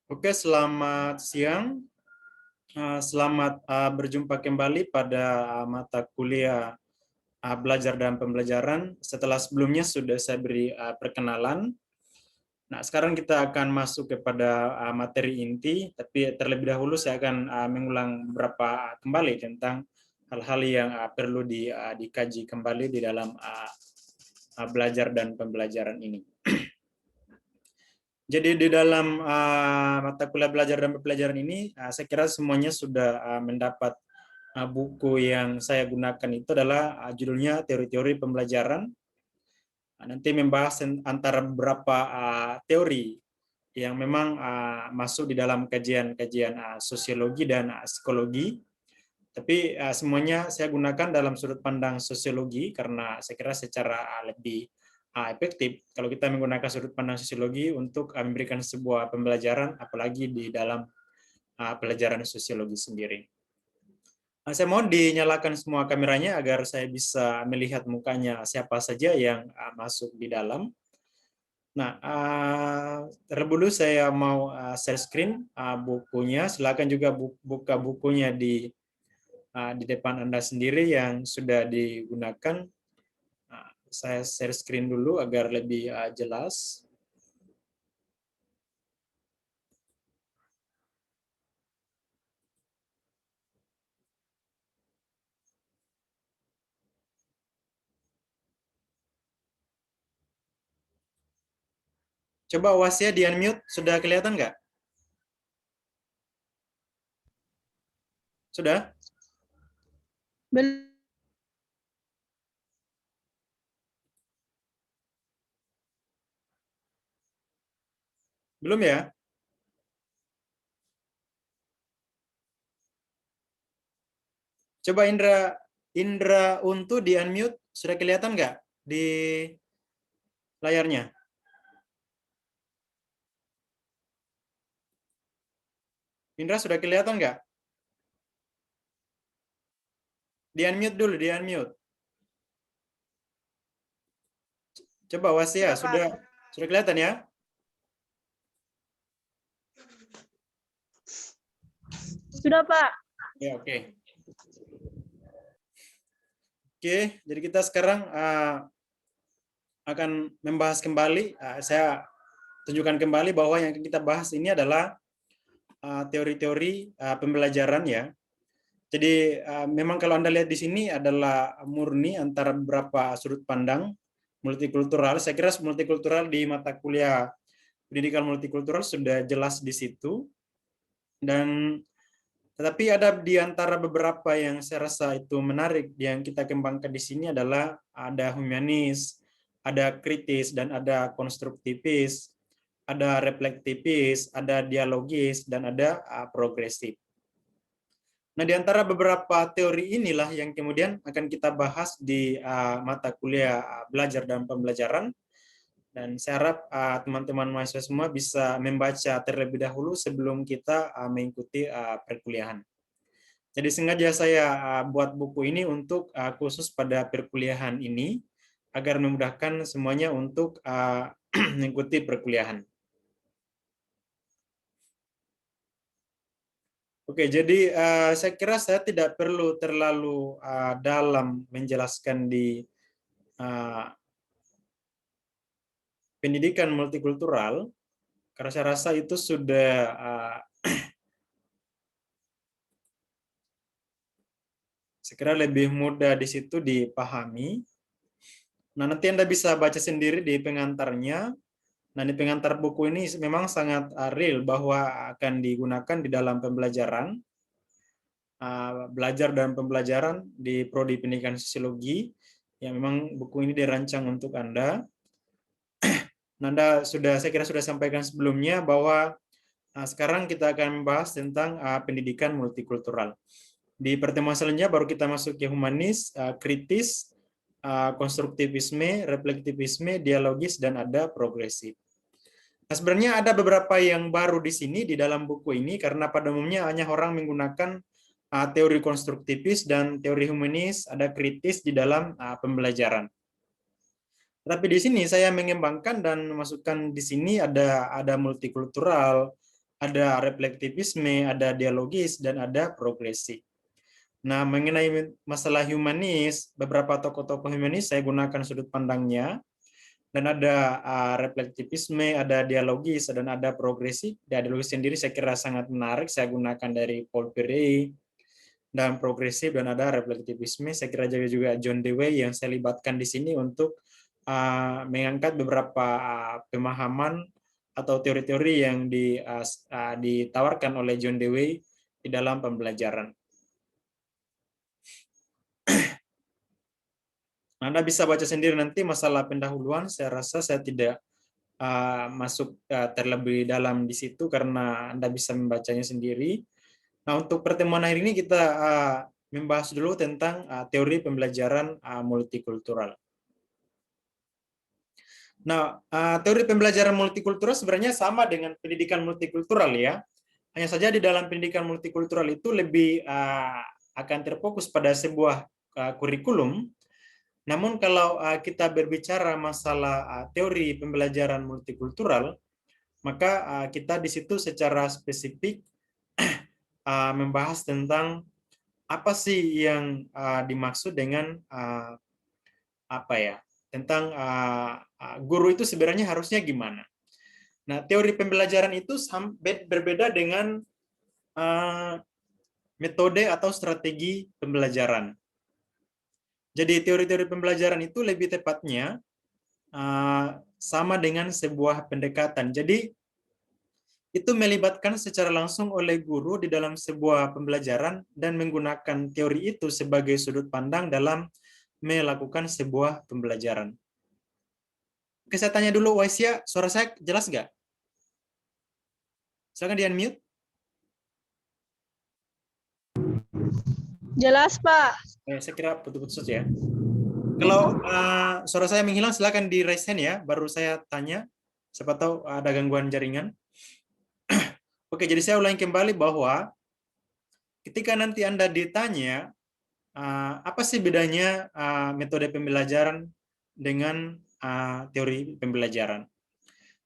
Oke, selamat siang. Selamat berjumpa kembali pada mata kuliah belajar dan pembelajaran. Setelah sebelumnya sudah saya beri perkenalan. Nah, sekarang kita akan masuk kepada materi inti, tapi terlebih dahulu saya akan mengulang beberapa kembali tentang hal-hal yang perlu dikaji kembali di dalam belajar dan pembelajaran ini. Jadi di dalam mata kuliah belajar dan pembelajaran ini, saya kira semuanya sudah mendapat buku yang saya gunakan itu adalah judulnya Teori-Teori Pembelajaran. Nanti membahas antara beberapa teori yang memang masuk di dalam kajian-kajian sosiologi dan psikologi. Tapi semuanya saya gunakan dalam sudut pandang sosiologi karena saya kira secara lebih efektif kalau kita menggunakan sudut pandang sosiologi untuk memberikan sebuah pembelajaran, apalagi di dalam pelajaran sosiologi sendiri. Saya mohon dinyalakan semua kameranya agar saya bisa melihat mukanya siapa saja yang masuk di dalam. Nah, terlebih dulu saya mau share screen bukunya. Silakan juga buka bukunya di depan Anda sendiri yang sudah digunakan. Saya share screen dulu agar lebih jelas. Coba Wasya di unmute, sudah kelihatan nggak? Sudah? Belum ya? Coba Indra Untu di unmute, sudah kelihatan nggak di layarnya? Indra sudah kelihatan nggak? Di unmute dulu, di unmute. Coba Wasya, sudah kelihatan ya? Sudah, Pak. Ya, oke. Oke, jadi kita sekarang akan membahas kembali. Saya tunjukkan kembali bahwa yang kita bahas ini adalah teori-teori pembelajaran ya. Jadi memang kalau Anda lihat di sini adalah murni antara beberapa sudut pandang multikultural. Saya kira multikultural di mata kuliah pendidikan multikultural sudah jelas di situ. Dan tetapi ada di antara beberapa yang saya rasa itu menarik yang kita kembangkan di sini adalah ada humanis, ada kritis, dan ada konstruktivis, ada reflektivis, ada dialogis, dan ada progresif. Nah, di antara beberapa teori inilah yang kemudian akan kita bahas di mata kuliah belajar dan pembelajaran. Dan saya harap teman-teman mahasiswa semua bisa membaca terlebih dahulu sebelum kita mengikuti perkuliahan. Jadi sengaja saya buat buku ini untuk khusus pada perkuliahan ini, agar memudahkan semuanya untuk mengikuti perkuliahan. Oke, jadi saya kira saya tidak perlu terlalu dalam menjelaskan di pendidikan multikultural, karena saya rasa itu sudah saya kira lebih mudah di situ dipahami. Nah, nanti Anda bisa baca sendiri di pengantarnya. Nah, di pengantar buku ini memang sangat real bahwa akan digunakan di dalam pembelajaran, belajar dan pembelajaran di Prodi Pendidikan Sosiologi, yang memang buku ini dirancang untuk Anda. Anda saya kira sudah sampaikan sebelumnya bahwa sekarang kita akan membahas tentang pendidikan multikultural. Di pertemuan selanjutnya baru kita masuk ke humanis, kritis, konstruktivisme, reflektivisme, dialogis, dan ada progresif. Nah, sebenarnya ada beberapa yang baru di sini di dalam buku ini karena pada umumnya hanya orang menggunakan teori konstruktivis dan teori humanis, ada kritis di dalam pembelajaran. Tapi di sini saya mengembangkan dan memasukkan di sini ada multikultural, ada reflektivisme, ada dialogis, dan ada progresif. Nah, mengenai masalah humanis, beberapa tokoh-tokoh humanis saya gunakan sudut pandangnya, dan ada reflektivisme, ada dialogis, dan ada progresif. Dialogis sendiri saya kira sangat menarik, saya gunakan dari Paul Perret, dan progresif, dan ada reflektivisme. Saya kira juga John Dewey yang saya libatkan di sini untuk mengangkat beberapa pemahaman atau teori-teori yang ditawarkan oleh John Dewey di dalam pembelajaran. Anda bisa baca sendiri nanti masalah pendahuluan. Saya rasa saya tidak masuk terlebih dalam di situ karena Anda bisa membacanya sendiri. Nah, untuk pertemuan hari ini kita membahas dulu tentang teori pembelajaran multikultural. Nah, teori pembelajaran multikultural sebenarnya sama dengan pendidikan multikultural ya. Hanya saja di dalam pendidikan multikultural itu lebih akan terfokus pada sebuah kurikulum. Namun kalau kita berbicara masalah teori pembelajaran multikultural, maka kita di situ secara spesifik membahas tentang apa sih yang dimaksud dengan apa ya, tentang guru itu sebenarnya harusnya gimana. Nah, teori pembelajaran itu berbeda dengan metode atau strategi pembelajaran. Jadi teori-teori pembelajaran itu lebih tepatnya sama dengan sebuah pendekatan. Jadi itu melibatkan secara langsung oleh guru di dalam sebuah pembelajaran dan menggunakan teori itu sebagai sudut pandang dalam melakukan sebuah pembelajaran. Oke, saya tanya dulu, Waisya, suara saya jelas nggak? Silakan di-unmute. Jelas, Pak. Saya kira putus-putus ya. Kalau suara saya menghilang, silakan di raise hand ya, baru saya tanya. Siapa tahu ada gangguan jaringan. Oke, jadi saya ulangi kembali bahwa ketika nanti Anda ditanya, apa sih bedanya metode pembelajaran dengan teori pembelajaran?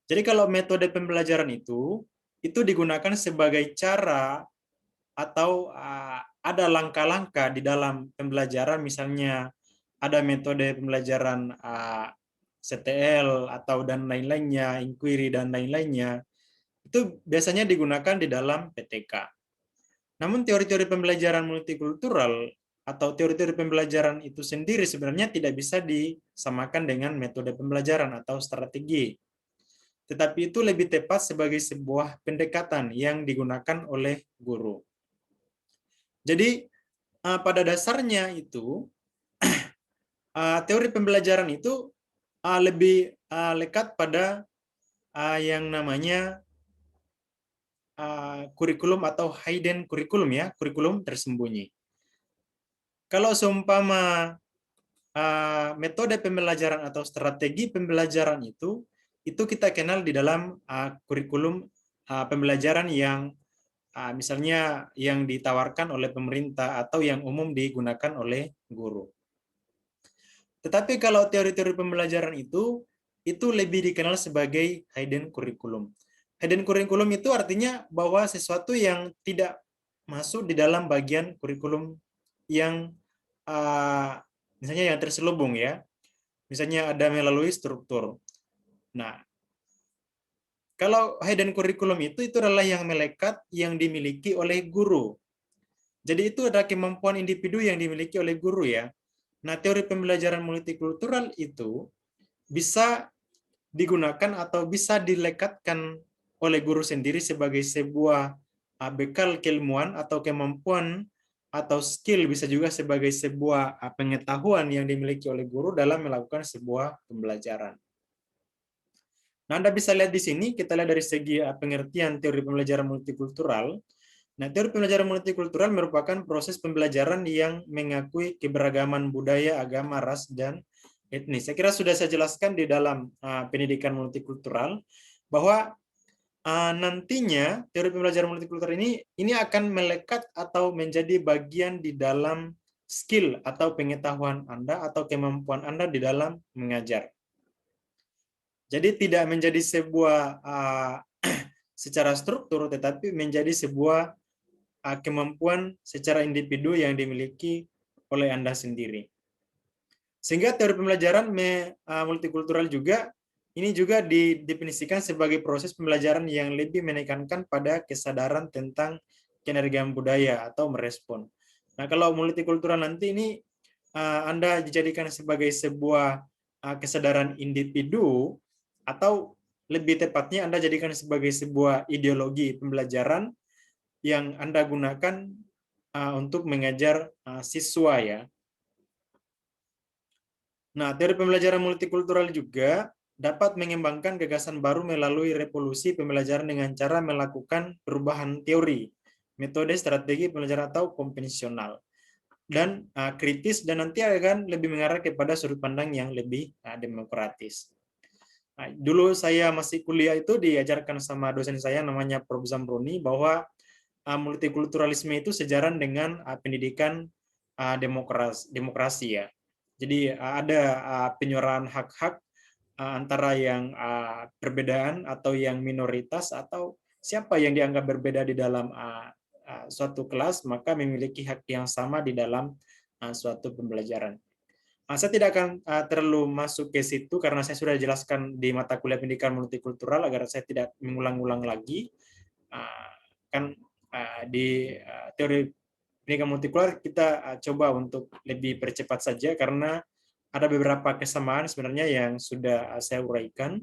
Jadi kalau metode pembelajaran itu digunakan sebagai cara atau ada langkah-langkah di dalam pembelajaran, misalnya ada metode pembelajaran CTL atau dan lain-lainnya, inquiry dan lain-lainnya, itu biasanya digunakan di dalam PTK. Namun teori-teori pembelajaran multikultural atau teori-teori pembelajaran itu sendiri sebenarnya tidak bisa disamakan dengan metode pembelajaran atau strategi. Tetapi itu lebih tepat sebagai sebuah pendekatan yang digunakan oleh guru. Jadi pada dasarnya itu teori pembelajaran itu lebih lekat pada yang namanya kurikulum atau hidden kurikulum ya, kurikulum tersembunyi. Kalau seumpama metode pembelajaran atau strategi pembelajaran itu kita kenal di dalam kurikulum pembelajaran yang misalnya yang ditawarkan oleh pemerintah atau yang umum digunakan oleh guru. Tetapi kalau teori-teori pembelajaran itu lebih dikenal sebagai hidden curriculum. Hidden curriculum itu artinya bahwa sesuatu yang tidak masuk di dalam bagian kurikulum yang misalnya yang terselubung ya. Misalnya ada melalui struktur. Nah, kalau hidden curriculum itu adalah yang melekat yang dimiliki oleh guru. Jadi itu ada kemampuan individu yang dimiliki oleh guru ya. Nah, teori pembelajaran multikultural itu bisa digunakan atau bisa dilekatkan oleh guru sendiri sebagai sebuah bekal keilmuan atau kemampuan atau skill, bisa juga sebagai sebuah pengetahuan yang dimiliki oleh guru dalam melakukan sebuah pembelajaran. Nah, Anda bisa lihat di sini, kita lihat dari segi pengertian teori pembelajaran multikultural. Nah, teori pembelajaran multikultural merupakan proses pembelajaran yang mengakui keberagaman budaya, agama, ras, dan etnis. Saya kira sudah saya jelaskan di dalam pendidikan multikultural bahwa nantinya teori pembelajaran multikultural ini akan melekat atau menjadi bagian di dalam skill atau pengetahuan Anda atau kemampuan Anda di dalam mengajar. Jadi tidak menjadi sebuah secara struktur, tetapi menjadi sebuah kemampuan secara individu yang dimiliki oleh Anda sendiri. Sehingga teori pembelajaran multikultural juga ini juga didefinisikan sebagai proses pembelajaran yang lebih menekankan pada kesadaran tentang keanekaragaman budaya atau merespon. Nah, kalau multikultural nanti ini Anda dijadikan sebagai sebuah kesadaran individu, atau lebih tepatnya Anda jadikan sebagai sebuah ideologi pembelajaran yang Anda gunakan untuk mengajar siswa ya. Nah, teori pembelajaran multikultural juga dapat mengembangkan gagasan baru melalui revolusi pembelajaran dengan cara melakukan perubahan teori, metode, strategi pembelajaran atau konvensional, dan kritis, dan nanti akan lebih mengarah kepada sudut pandang yang lebih demokratis. Nah, dulu saya masih kuliah itu diajarkan sama dosen saya namanya Prof. Zamroni bahwa multikulturalisme itu sejalan dengan pendidikan demokrasi ya. Jadi ada penyuaraan hak-hak antara yang perbedaan atau yang minoritas atau siapa yang dianggap berbeda di dalam suatu kelas, maka memiliki hak yang sama di dalam suatu pembelajaran. Saya tidak akan terlalu masuk ke situ karena saya sudah jelaskan di mata kuliah pendidikan multikultural agar saya tidak mengulang-ulang lagi. Kan di teori pendidikan multikultural kita coba untuk lebih percepat saja karena ada beberapa kesamaan sebenarnya yang sudah saya uraikan.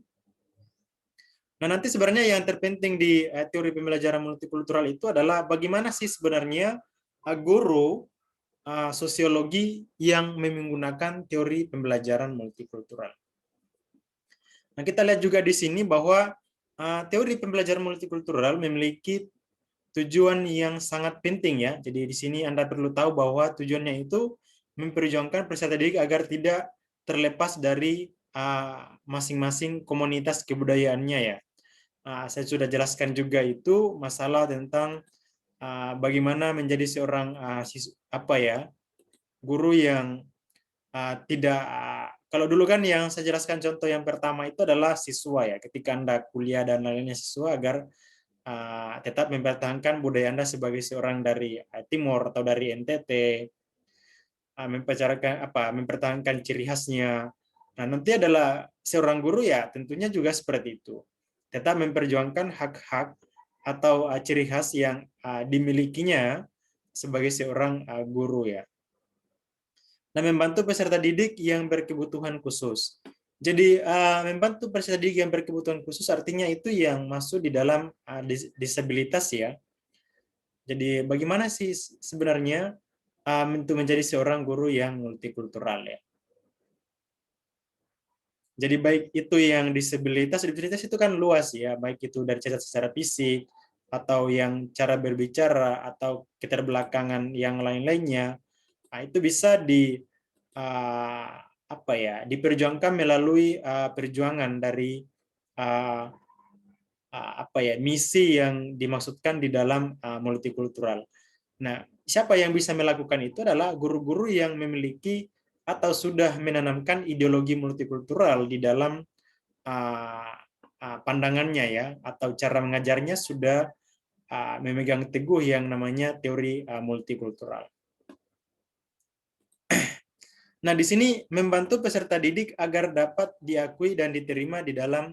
Nah, nanti sebenarnya yang terpenting di teori pembelajaran multikultural itu adalah bagaimana sih sebenarnya guru sosiologi yang menggunakan teori pembelajaran multikultural. Nah, kita lihat juga di sini bahwa teori pembelajaran multikultural memiliki tujuan yang sangat penting ya. Jadi di sini Anda perlu tahu bahwa tujuannya itu memperjuangkan peserta didik agar tidak terlepas dari masing-masing komunitas kebudayaannya ya. Saya sudah jelaskan juga itu masalah tentang bagaimana menjadi seorang guru yang tidak kalau dulu kan yang saya jelaskan contoh yang pertama itu adalah siswa ya. Ketika Anda kuliah dan lainnya siswa agar tetap mempertahankan budaya Anda sebagai seorang dari Timor atau dari NTT, mempertahankan ciri khasnya. Nah, nanti adalah seorang guru ya tentunya juga seperti itu. Tetap memperjuangkan hak-hak atau ciri khas yang dimilikinya sebagai seorang guru ya. Dan membantu peserta didik yang berkebutuhan khusus. Jadi membantu peserta didik yang berkebutuhan khusus artinya itu yang masuk di dalam disabilitas ya. Jadi bagaimana sih sebenarnya untuk menjadi seorang guru yang multikultural ya. Jadi baik itu yang disabilitas itu kan luas ya, baik itu dari cacat secara fisik atau yang cara berbicara atau keterbelakangan yang lain-lainnya. Nah, itu bisa diperjuangkan melalui perjuangan dari misi yang dimaksudkan di dalam multikultural. Nah, siapa yang bisa melakukan itu adalah guru-guru yang memiliki atau sudah menanamkan ideologi multikultural di dalam pandangannya ya, atau cara mengajarnya sudah memegang teguh yang namanya teori multikultural. Nah, di sini membantu peserta didik agar dapat diakui dan diterima di dalam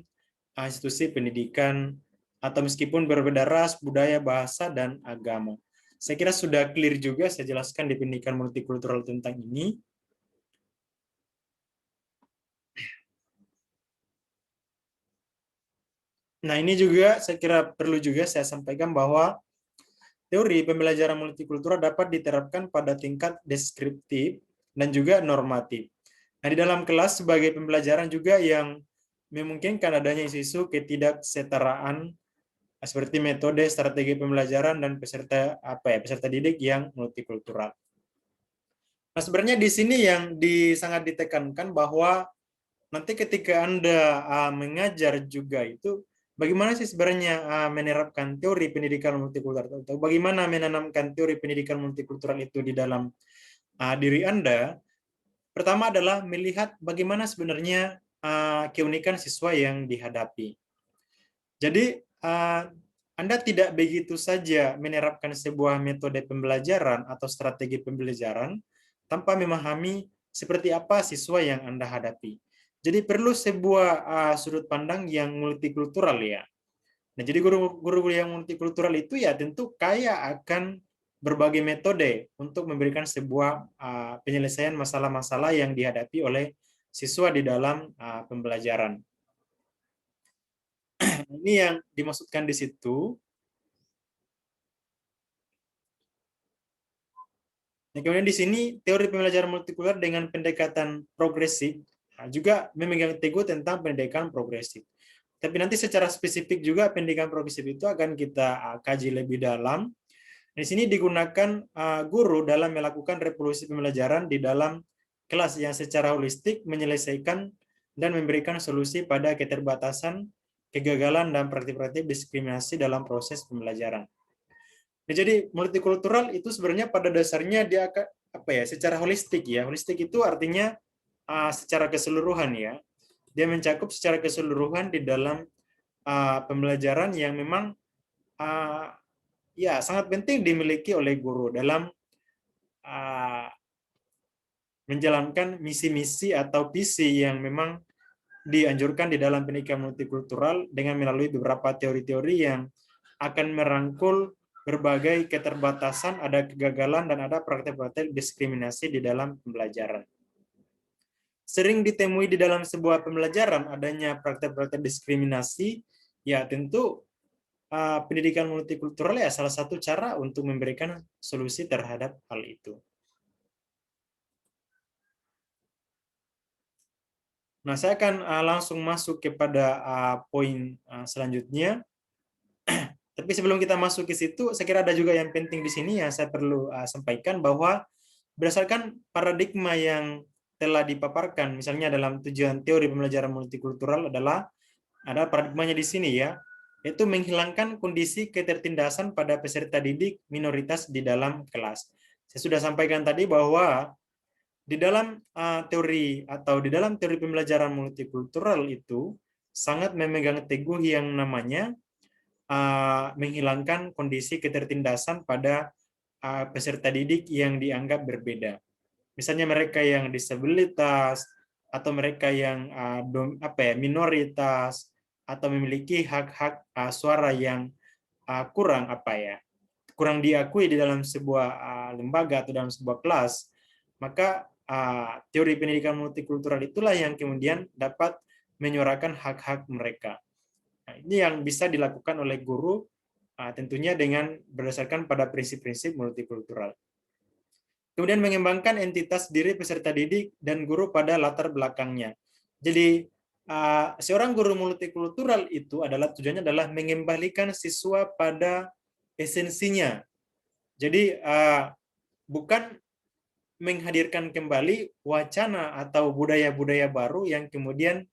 institusi pendidikan atau meskipun berbeda ras, budaya, bahasa, dan agama. Saya kira sudah clear juga saya jelaskan di pendidikan multikultural tentang ini. Nah, ini juga saya kira perlu juga saya sampaikan bahwa teori pembelajaran multikultural dapat diterapkan pada tingkat deskriptif dan juga normatif. Nah, di dalam kelas sebagai pembelajaran juga yang memungkinkan adanya isu-isu ketidaksetaraan seperti metode, strategi pembelajaran dan peserta didik yang multikultural. Nah, sebenarnya di sini yang sangat ditekankan bahwa nanti ketika Anda mengajar juga itu bagaimana sih sebenarnya menerapkan teori pendidikan multikultural atau bagaimana menanamkan teori pendidikan multikultural itu di dalam diri Anda. Pertama adalah melihat bagaimana sebenarnya keunikan siswa yang dihadapi. Jadi Anda tidak begitu saja menerapkan sebuah metode pembelajaran atau strategi pembelajaran tanpa memahami seperti apa siswa yang Anda hadapi. Jadi perlu sebuah sudut pandang yang multikultural ya. Nah, jadi guru-guru yang multikultural itu ya tentu kaya akan berbagai metode untuk memberikan sebuah penyelesaian masalah-masalah yang dihadapi oleh siswa di dalam pembelajaran. Ini yang dimaksudkan di situ. Nah, kemudian di sini teori pembelajaran multikultural dengan pendekatan progresif juga memegang teguh tentang pendidikan progresif. Tapi nanti secara spesifik juga pendidikan progresif itu akan kita kaji lebih dalam. Di sini digunakan guru dalam melakukan revolusi pembelajaran di dalam kelas yang secara holistik menyelesaikan dan memberikan solusi pada keterbatasan, kegagalan, dan praktik-praktik diskriminasi dalam proses pembelajaran. Nah, jadi multikultural itu sebenarnya pada dasarnya dia apa ya, secara holistik ya. Holistik itu artinya secara keseluruhan ya. Dia mencakup secara keseluruhan di dalam pembelajaran yang memang ya sangat penting dimiliki oleh guru dalam menjalankan misi-misi atau visi yang memang dianjurkan di dalam pendidikan multikultural dengan melalui beberapa teori-teori yang akan merangkul berbagai keterbatasan, ada kegagalan, dan ada praktek-praktek diskriminasi di dalam pembelajaran. Sering ditemui di dalam sebuah pembelajaran adanya praktek-praktek diskriminasi, ya tentu pendidikan multikultural ya salah satu cara untuk memberikan solusi terhadap hal itu. Nah, saya akan langsung masuk kepada poin selanjutnya. Tapi sebelum kita masuk ke situ, saya kira ada juga yang penting di sini yang saya perlu sampaikan bahwa berdasarkan paradigma yang telah dipaparkan, misalnya dalam tujuan teori pembelajaran multikultural adalah ada paradigmanya di sini ya, yaitu menghilangkan kondisi ketertindasan pada peserta didik minoritas di dalam kelas. Saya sudah sampaikan tadi bahwa di dalam teori atau di dalam teori pembelajaran multikultural itu sangat memegang teguh yang namanya menghilangkan kondisi ketertindasan pada peserta didik yang dianggap berbeda. Misalnya mereka yang disabilitas atau mereka yang minoritas atau memiliki hak-hak suara yang kurang diakui di dalam sebuah lembaga atau dalam sebuah kelas, maka teori pendidikan multikultural itulah yang kemudian dapat menyuarakan hak-hak mereka. Nah, ini yang bisa dilakukan oleh guru tentunya dengan berdasarkan pada prinsip-prinsip multikultural. Kemudian mengembangkan entitas diri peserta didik dan guru pada latar belakangnya. Jadi seorang guru multikultural itu adalah tujuannya adalah mengembalikan siswa pada esensinya. Jadi bukan menghadirkan kembali wacana atau budaya-budaya baru yang kemudian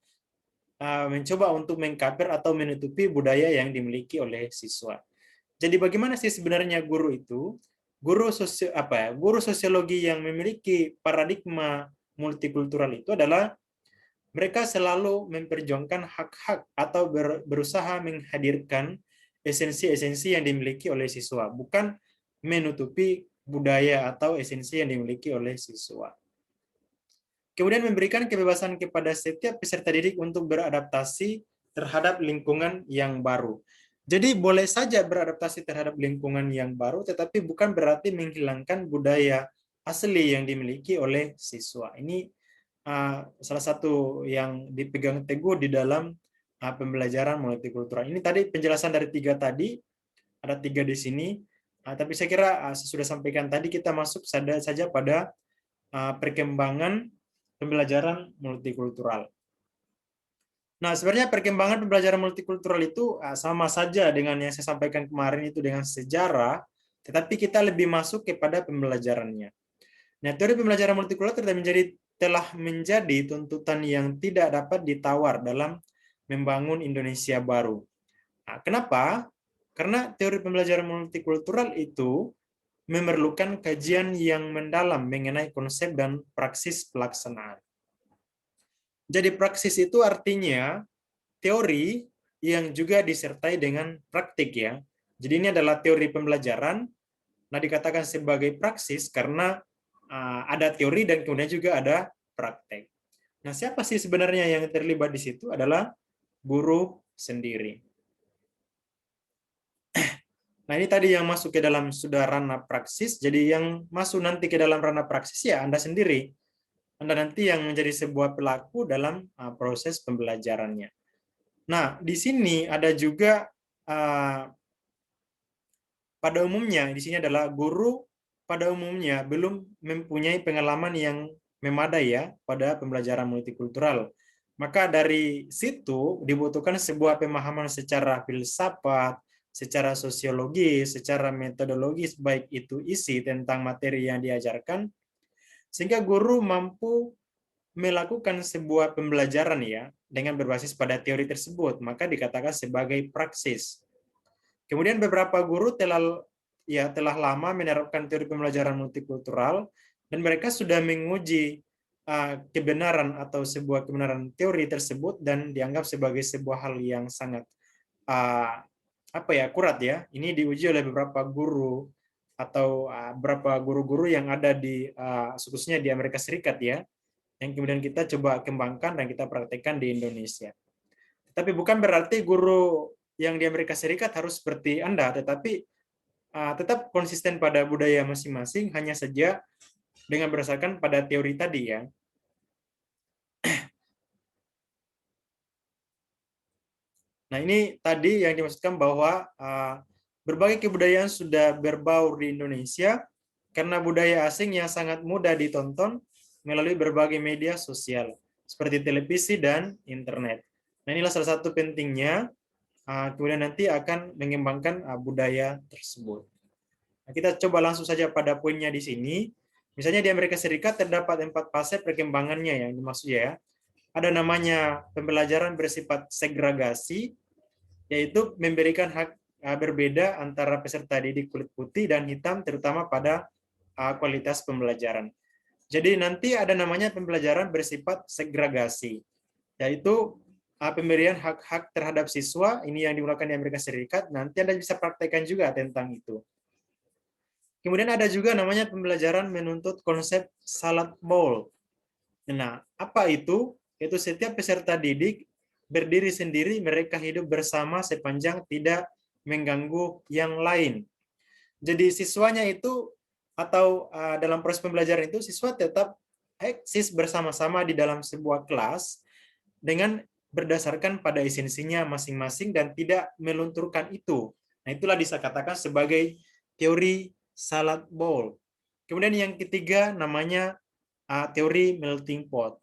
mencoba untuk mengkaper atau menutupi budaya yang dimiliki oleh siswa. Jadi bagaimana sih sebenarnya guru itu? Guru sosiologi yang memiliki paradigma multikultural itu adalah mereka selalu memperjuangkan hak-hak atau berusaha menghadirkan esensi-esensi yang dimiliki oleh siswa, bukan menutupi budaya atau esensi yang dimiliki oleh siswa. Kemudian memberikan kebebasan kepada setiap peserta didik untuk beradaptasi terhadap lingkungan yang baru. Jadi boleh saja beradaptasi terhadap lingkungan yang baru, tetapi bukan berarti menghilangkan budaya asli yang dimiliki oleh siswa. Ini salah satu yang dipegang teguh di dalam pembelajaran multikultural. Ini tadi penjelasan dari tiga tadi, ada tiga di sini. Tapi saya kira saya sudah sampaikan tadi, kita masuk saja pada perkembangan pembelajaran multikultural. Nah, sebenarnya perkembangan pembelajaran multikultural itu sama saja dengan yang saya sampaikan kemarin itu dengan sejarah, tetapi kita lebih masuk kepada pembelajarannya. Nah, teori pembelajaran multikultural telah menjadi tuntutan yang tidak dapat ditawar dalam membangun Indonesia baru. Nah, kenapa? Karena teori pembelajaran multikultural itu memerlukan kajian yang mendalam mengenai konsep dan praksis pelaksanaan. Jadi praksis itu artinya teori yang juga disertai dengan praktik ya. Jadi ini adalah teori pembelajaran. Nah, dikatakan sebagai praksis karena ada teori dan kemudian juga ada praktek. Nah, siapa sih sebenarnya yang terlibat di situ adalah guru sendiri. Nah, ini tadi yang masuk ke dalam sudah ranah praksis. Jadi yang masuk nanti ke dalam ranah praksis ya Anda sendiri. Anda nanti yang menjadi sebuah pelaku dalam proses pembelajarannya. Nah, di sini ada juga pada umumnya di sini adalah guru pada umumnya belum mempunyai pengalaman yang memadai ya pada pembelajaran multikultural. Maka dari situ dibutuhkan sebuah pemahaman secara filsafat, secara sosiologis, secara metodologis, baik itu isi tentang materi yang diajarkan, sehingga guru mampu melakukan sebuah pembelajaran ya dengan berbasis pada teori tersebut, maka dikatakan sebagai praksis. Kemudian beberapa guru telah lama menerapkan teori pembelajaran multikultural dan mereka sudah menguji kebenaran atau sebuah kebenaran teori tersebut dan dianggap sebagai sebuah hal yang sangat akurat ya. Ini diuji oleh beberapa guru atau beberapa guru-guru yang ada di khususnya di Amerika Serikat ya, yang kemudian kita coba kembangkan dan kita praktekkan di Indonesia. Tapi bukan berarti guru yang di Amerika Serikat harus seperti Anda, tetapi tetap konsisten pada budaya masing-masing, hanya saja dengan berdasarkan pada teori tadi ya. Nah, ini tadi yang dimaksudkan bahwa berbagai kebudayaan sudah berbaur di Indonesia karena budaya asing yang sangat mudah ditonton melalui berbagai media sosial seperti televisi dan internet. Nah, inilah salah satu pentingnya kemudian nanti akan mengembangkan budaya tersebut. Nah, kita coba langsung saja pada poinnya di sini. Misalnya di Amerika Serikat terdapat 4 fase perkembangannya yang dimaksud ya. Ada namanya pembelajaran bersifat segregasi, yaitu memberikan hak berbeda antara peserta didik kulit putih dan hitam, terutama pada kualitas pembelajaran. Jadi nanti ada namanya pembelajaran bersifat segregasi, yaitu pemberian hak-hak terhadap siswa, ini yang digunakan di Amerika Serikat, nanti Anda bisa praktekkan juga tentang itu. Kemudian ada juga namanya pembelajaran menuntut konsep salad bowl. Nah, apa itu? Yaitu setiap peserta didik berdiri sendiri, mereka hidup bersama sepanjang tidak mengganggu yang lain. Jadi siswanya itu atau dalam proses pembelajaran itu siswa tetap eksis bersama-sama di dalam sebuah kelas dengan berdasarkan pada esensinya masing-masing dan tidak melunturkan itu. Nah, itulah dikatakan sebagai teori salad bowl. Kemudian yang ketiga namanya teori melting pot.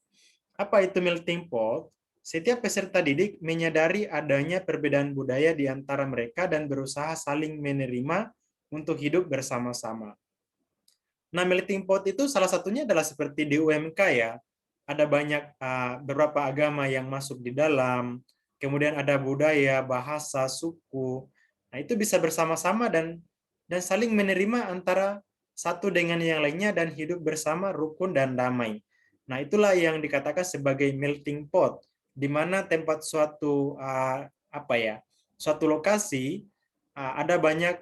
Apa itu melting pot? Setiap peserta didik menyadari adanya perbedaan budaya di antara mereka dan berusaha saling menerima untuk hidup bersama-sama. Nah, melting pot itu salah satunya adalah seperti di UMK ya. Ada banyak beberapa agama yang masuk di dalam, kemudian ada budaya, bahasa, suku. Nah, itu bisa bersama-sama dan saling menerima antara satu dengan yang lainnya dan hidup bersama rukun dan damai. Nah, itulah yang dikatakan sebagai melting pot, di mana tempat suatu suatu lokasi ada banyak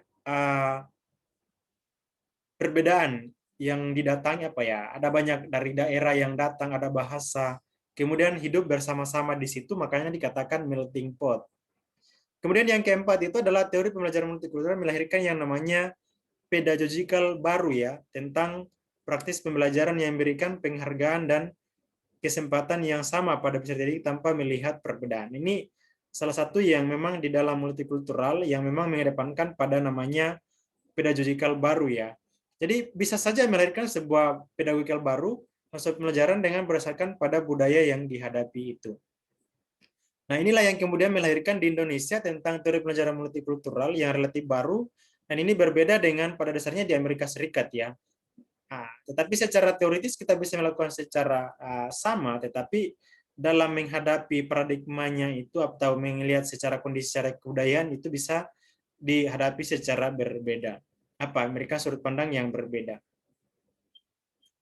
perbedaan yang didatangi ada banyak dari daerah yang datang, ada bahasa, kemudian hidup bersama-sama di situ, makanya dikatakan melting pot. Kemudian yang keempat itu adalah teori pembelajaran multikultural melahirkan yang namanya pedagogical baru ya, tentang praktis pembelajaran yang memberikan penghargaan dan kesempatan yang sama pada peserta didik tanpa melihat perbedaan. Ini salah satu yang memang di dalam multikultural yang memang mengedepankan pada namanya pedagogical baru ya. Jadi bisa saja melahirkan sebuah pedagogikal baru atau pembelajaran dengan berdasarkan pada budaya yang dihadapi itu. Nah, inilah yang kemudian melahirkan di Indonesia tentang teori pembelajaran multikultural yang relatif baru, dan ini berbeda dengan pada dasarnya di Amerika Serikat ya. Nah, tetapi secara teoritis kita bisa melakukan secara sama, tetapi dalam menghadapi paradigmanya itu atau melihat secara kondisi secara kebudayaan itu bisa dihadapi secara berbeda. Mereka sudut pandang yang berbeda.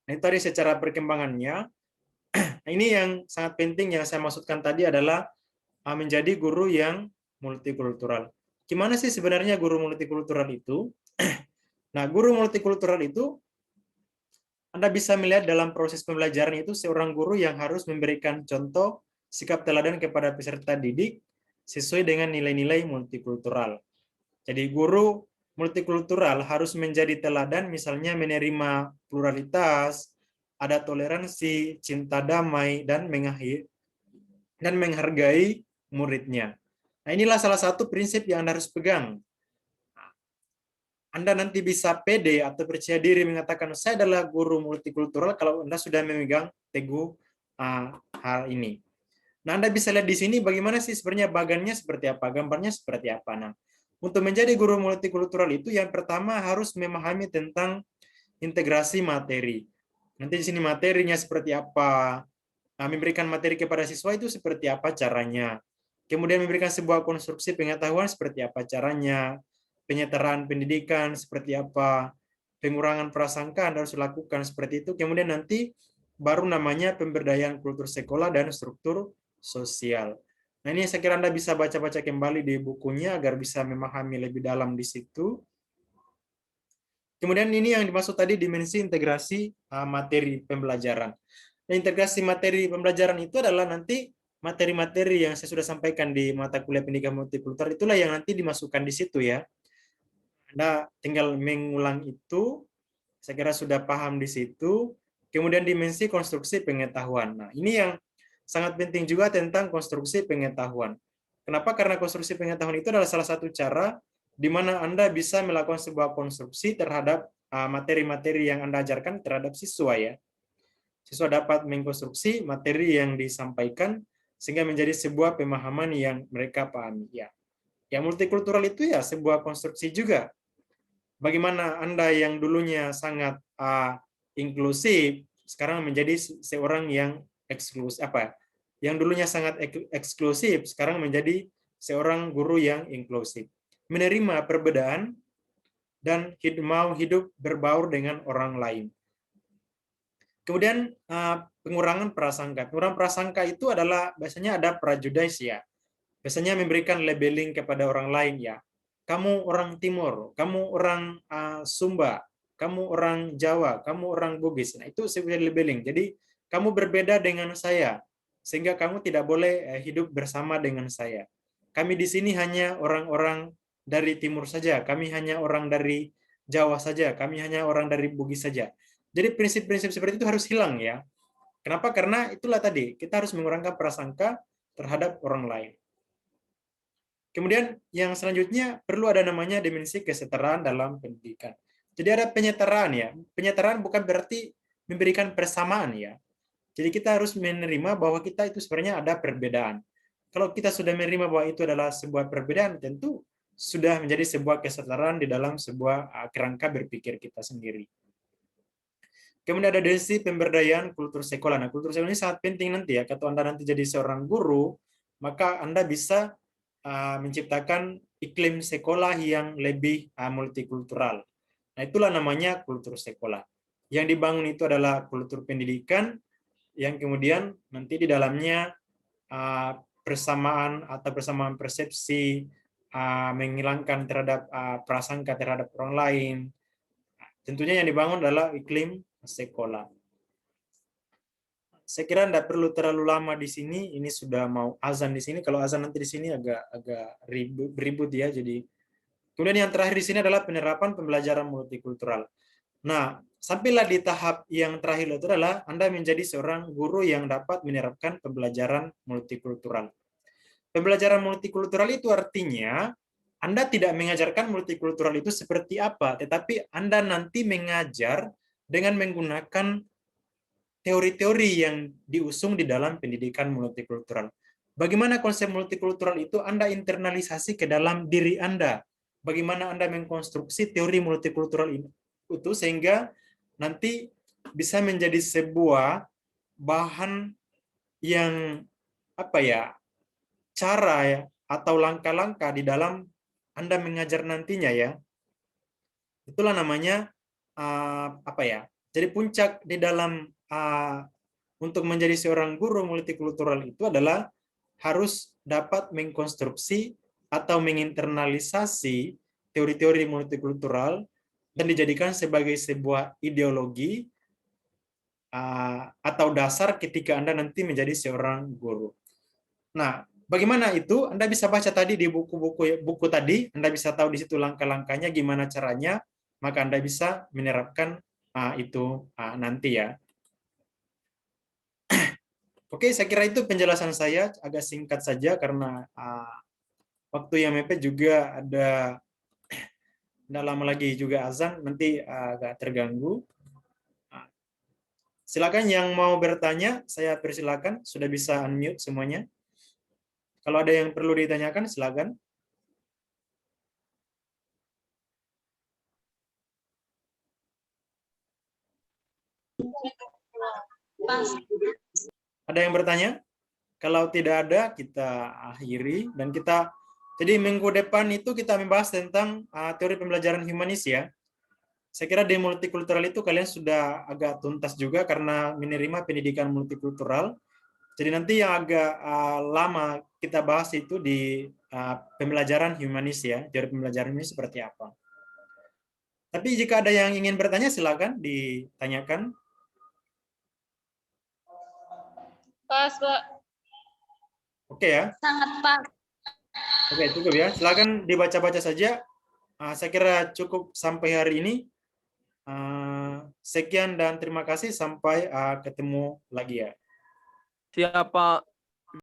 Nah, itu tadi secara perkembangannya. Nah, ini yang sangat penting yang saya maksudkan tadi adalah menjadi guru yang multikultural. gimana sih sebenarnya guru multikultural itu? Nah, guru multikultural itu Anda bisa melihat dalam proses pembelajaran itu seorang guru yang harus memberikan contoh sikap teladan kepada peserta didik sesuai dengan nilai-nilai multikultural. Jadi guru multikultural harus menjadi teladan misalnya menerima pluralitas, ada toleransi, cinta damai, dan menghargai muridnya. Nah, inilah salah satu prinsip yang Anda harus pegang. Anda nanti bisa pede atau percaya diri mengatakan saya adalah guru multikultural kalau Anda sudah memegang teguh hal ini. Nah, Anda bisa lihat di sini bagaimana sih sebenarnya bagannya seperti apa, gambarnya seperti apa. Nah, untuk menjadi guru multikultural itu yang pertama harus memahami tentang integrasi materi. Nanti di sini materinya seperti apa, memberikan materi kepada siswa itu seperti apa caranya. Kemudian memberikan sebuah konstruksi pengetahuan seperti apa caranya, penyetaraan pendidikan seperti apa, pengurangan prasangka Anda harus lakukan seperti itu. Kemudian nanti baru namanya pemberdayaan kultur sekolah dan struktur sosial. Nah, ini saya kira Anda bisa baca-baca kembali di bukunya agar bisa memahami lebih dalam di situ. Kemudian ini yang dimaksud tadi dimensi integrasi materi pembelajaran. Nah, integrasi materi pembelajaran itu adalah nanti materi-materi yang saya sudah sampaikan di mata kuliah pendidikan multikultural itulah yang nanti dimasukkan di situ ya. Anda tinggal mengulang itu, saya kira sudah paham di situ. Kemudian dimensi konstruksi pengetahuan. Nah, ini yang sangat penting juga tentang konstruksi pengetahuan. Kenapa? Karena konstruksi pengetahuan itu adalah salah satu cara di mana Anda bisa melakukan sebuah konstruksi terhadap materi-materi yang Anda ajarkan terhadap siswa ya. Siswa dapat mengkonstruksi materi yang disampaikan sehingga menjadi sebuah pemahaman yang mereka pahami ya. Yang multikultural itu ya sebuah konstruksi juga. Bagaimana Anda yang dulunya sangat inklusif sekarang menjadi seorang yang eksklusif yang dulunya sangat eksklusif sekarang menjadi seorang guru yang inklusif, menerima perbedaan dan mau hidup berbaur dengan orang lain. Kemudian pengurangan prasangka. Pengurangan prasangka itu adalah biasanya ada prejudice ya. Biasanya memberikan labeling kepada orang lain ya. Kamu orang Timur, kamu orang Sumba, kamu orang Jawa, kamu orang Bugis. Nah, itu sebenarnya labeling. Jadi kamu berbeda dengan saya sehingga kamu tidak boleh hidup bersama dengan saya. Kami di sini hanya orang-orang dari Timur saja, kami hanya orang dari Jawa saja, kami hanya orang dari Bugis saja. Jadi prinsip-prinsip seperti itu harus hilang ya. Kenapa? Karena itulah tadi, kita harus mengurangkan prasangka terhadap orang lain. Kemudian yang selanjutnya perlu ada namanya dimensi kesetaraan dalam pendidikan. Jadi ada penyetaraan ya. Penyetaraan bukan berarti memberikan persamaan ya. Jadi kita harus menerima bahwa kita itu sebenarnya ada perbedaan. Kalau kita sudah menerima bahwa itu adalah sebuah perbedaan, tentu sudah menjadi sebuah kesetaraan di dalam sebuah kerangka berpikir kita sendiri. Kemudian ada dimensi pemberdayaan kultur sekolah. Nah, kultur sekolah ini sangat penting nanti ya. Kalau Anda nanti jadi seorang guru, maka Anda bisa menciptakan iklim sekolah yang lebih multikultural. Nah, itulah namanya kultur sekolah. Yang dibangun itu adalah kultur pendidikan, yang kemudian nanti di dalamnya persamaan atau persamaan persepsi, menghilangkan terhadap prasangka terhadap orang lain. Tentunya yang dibangun adalah iklim sekolah. Saya kira tidak perlu terlalu lama di sini. Ini sudah mau azan di sini. Kalau azan nanti di sini agak ribut ya. Jadi kemudian yang terakhir di sini adalah penerapan pembelajaran multikultural. Nah, sampailah di tahap yang terakhir itu adalah Anda menjadi seorang guru yang dapat menerapkan pembelajaran multikultural. Pembelajaran multikultural itu artinya Anda tidak mengajarkan multikultural itu seperti apa, tetapi Anda nanti mengajar dengan menggunakan teori-teori yang diusung di dalam pendidikan multikultural. Bagaimana konsep multikultural itu Anda internalisasi ke dalam diri Anda. Bagaimana Anda mengkonstruksi teori multikultural itu sehingga nanti bisa menjadi sebuah bahan yang cara ya atau langkah-langkah di dalam Anda mengajar nantinya ya. Itulah namanya Jadi puncak di dalam untuk menjadi seorang guru multikultural itu adalah harus dapat mengkonstruksi atau menginternalisasi teori-teori multikultural dan dijadikan sebagai sebuah ideologi atau dasar ketika Anda nanti menjadi seorang guru. Nah, bagaimana itu? Anda bisa baca tadi di buku tadi, Anda bisa tahu di situ langkah-langkahnya gimana caranya, maka Anda bisa menerapkan itu nanti ya. Oke, saya kira itu penjelasan saya agak singkat saja karena waktu yang mepet juga ada tidak lama lagi juga azan, nanti agak terganggu. Silakan yang mau bertanya, saya persilakan, sudah bisa unmute semuanya. Kalau ada yang perlu ditanyakan, silakan. Ada yang bertanya? Kalau tidak ada, kita akhiri dan kita. Jadi minggu depan itu kita membahas tentang teori pembelajaran humanis ya. Saya kira di multikultural itu kalian sudah agak tuntas juga karena menerima pendidikan multikultural. Jadi nanti yang agak lama kita bahas itu di pembelajaran humanis ya. Teori pembelajaran ini seperti apa. Tapi jika ada yang ingin bertanya, silakan ditanyakan. Pas, Pak. Oke ya. Sangat pas. Oke, cukup ya. Silakan dibaca-baca saja. Saya kira cukup sampai hari ini. Sekian dan terima kasih. Sampai ketemu lagi ya. Siapa